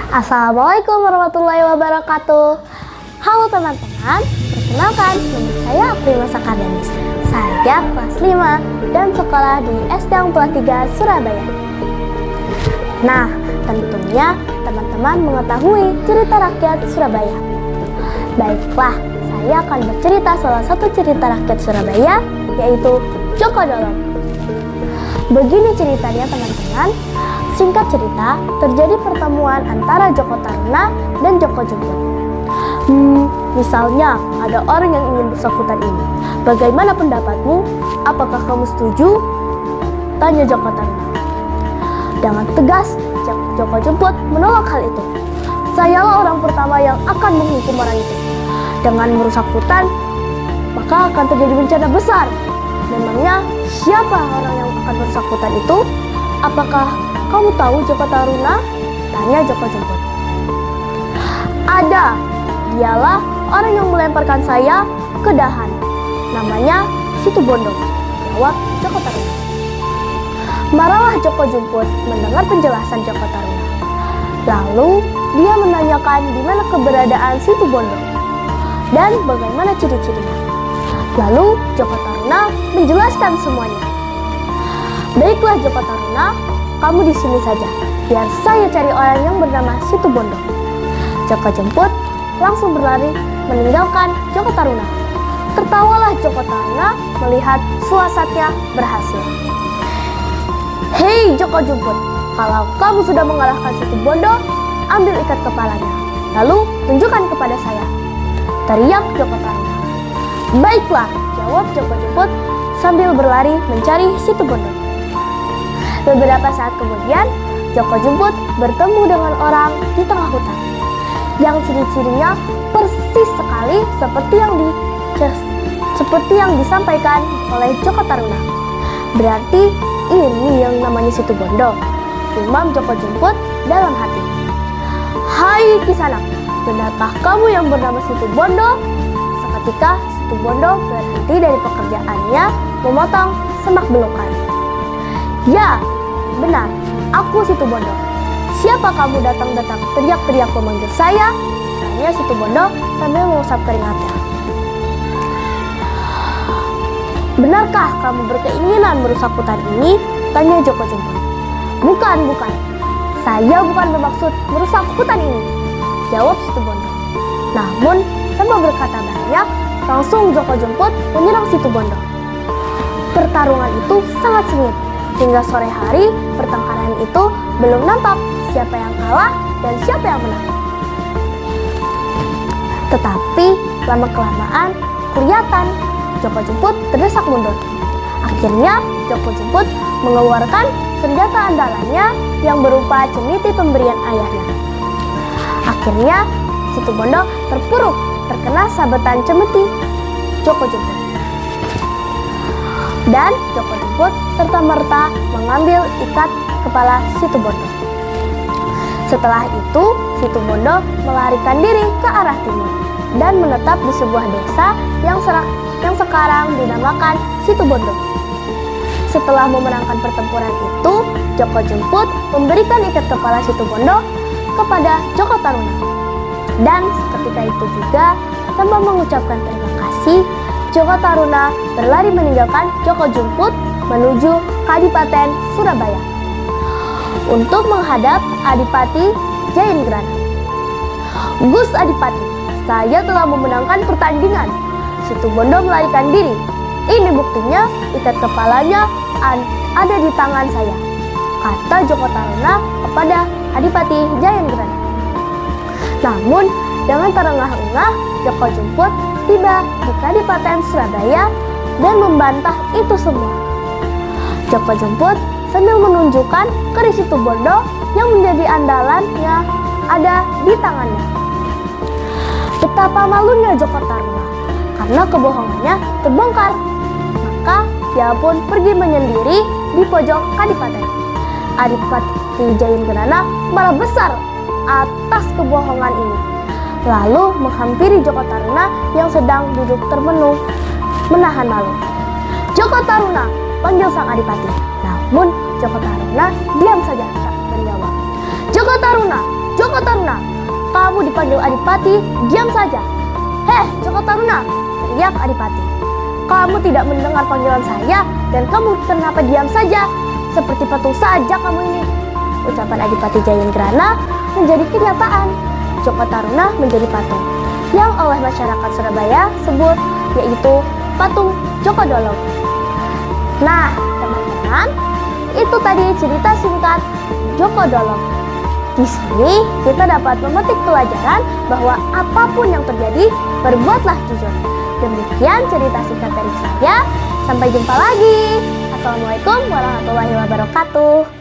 Assalamualaikum warahmatullahi wabarakatuh. Halo teman-teman, perkenalkan nama saya Prima Sakadanis. Saya kelas 5 dan sekolah di SD Angtua 3 Surabaya. Nah, tentunya teman-teman mengetahui cerita rakyat Surabaya. Baiklah, saya akan bercerita salah satu cerita rakyat Surabaya, yaitu Joko Dolog. Begini ceritanya teman-teman. Singkat cerita, terjadi pertemuan antara Joko Taruna dan Joko Jumput. Misalnya ada orang yang ingin bersangkutan ini. Bagaimana pendapatmu? Apakah kamu setuju? Tanya Joko Taruna. Dengan tegas, Joko Jumput menolak hal itu. Sayalah orang pertama yang akan menghukum orang itu. Dengan merusak hutan, maka akan terjadi bencana besar. Memangnya siapa orang yang akan merusak hutan itu? Apakah kamu tahu Joko Taruna? Tanya Joko Jumput. Ada, dialah orang yang melemparkan saya ke dahan. Namanya Situbondo, jawab Joko Taruna. Marahlah Joko Jumput mendengar penjelasan Joko Taruna. Lalu dia menanyakan di mana keberadaan Situbondo dan bagaimana ciri-cirinya. Lalu Joko Taruna menjelaskan semuanya. Baiklah Joko Taruna, kamu di sini saja, biar saya cari orang yang bernama Situbondo. Joko Jumput langsung berlari meninggalkan Joko Taruna. Tertawalah Joko Taruna melihat suasatnya berhasil. Hei Joko Jumput, kalau kamu sudah mengalahkan Situbondo, ambil ikat kepalanya, lalu tunjukkan kepada saya, teriak Joko Taruna. Baiklah, jawab Joko Jumput sambil berlari mencari Situbondo. Beberapa saat kemudian, Joko Jumput bertemu dengan orang di tengah hutan yang ciri-cirinya persis sekali seperti yang disampaikan oleh Joko Taruna. Berarti ini yang namanya Situbondo, gumam Joko Jumput dalam hati. Hai Kisanak, benarkah kamu yang bernama Situbondo? Seketika Situbondo berhenti dari pekerjaannya memotong semak belukar. Ya, benar, aku Situbondo. Siapa kamu datang-datang teriak-teriak memanggil saya? Tanya Situbondo sambil mengusap keringatnya. Benarkah kamu berkeinginan merusak hutan ini? Tanya Joko Jumput. Bukan. Saya bukan bermaksud merusak hutan ini, jawab Situbondo. Namun, tanpa berkata banyak, langsung Joko Jumput menyerang Situbondo. Pertarungan itu sangat sengit. Hingga sore hari, pertengkaran itu belum nampak siapa yang kalah dan siapa yang menang. Tetapi lama-kelamaan kelihatan Joko Jumput terdesak mundur. Akhirnya Joko Jumput mengeluarkan senjata andalannya yang berupa cemiti pemberian ayahnya. Akhirnya Situbondo terpuruk terkena sabetan cemiti Joko Jumput. Dan Joko Jumput serta-merta mengambil ikat kepala Situbondo. Setelah itu, Situbondo melarikan diri ke arah timur dan menetap di sebuah desa yang sekarang dinamakan Situbondo. Setelah memenangkan pertempuran itu, Joko Jumput memberikan ikat kepala Situbondo kepada Joko Taruna. Dan seketika itu juga, tanpa mengucapkan terima kasih, Joko Taruna berlari meninggalkan Joko Jumput menuju Kadipaten Surabaya untuk menghadap Adipati Jayenggrana. Gus Adipati, saya telah memenangkan pertandingan. Situbondo melarikan diri. Ini buktinya, ikat kepalanya ada di tangan saya, kata Joko Taruna kepada Adipati Jayenggrana. Namun, dengan terengah-engah, Joko Jumput tiba di Kadipaten Surabaya dan membantah itu semua. Joko Jumput sambil menunjukkan keris Situbondo yang menjadi andalannya ada di tangannya. Betapa malunya Joko Taruna karena kebohongannya terbongkar. Maka dia pun pergi menyendiri di pojok Kadipaten. Adipati Jayenggrana marah besar atas kebohongan ini, lalu menghampiri Joko Taruna yang sedang duduk termenung menahan malu. Joko Taruna, panggil sang Adipati. Namun Joko Taruna diam saja tak menjawab. Joko Taruna, memanggil Adipati, diam saja. Heh, Joko Taruna, teriak Adipati. Kamu tidak mendengar panggilan saya dan kamu kenapa diam saja? Seperti patung saja kamu ini. Ucapan Adipati Jayengrana menjadi kenyataan. Joko Taruna menjadi patung yang oleh masyarakat Surabaya sebut yaitu patung Joko Dolog. Nah, teman-teman, itu tadi cerita singkat Joko Dolog. Di sini kita dapat memetik pelajaran bahwa apapun yang terjadi, berbuatlah jujur. Demikian cerita singkat dari saya. Sampai jumpa lagi. Assalamualaikum warahmatullahi wabarakatuh.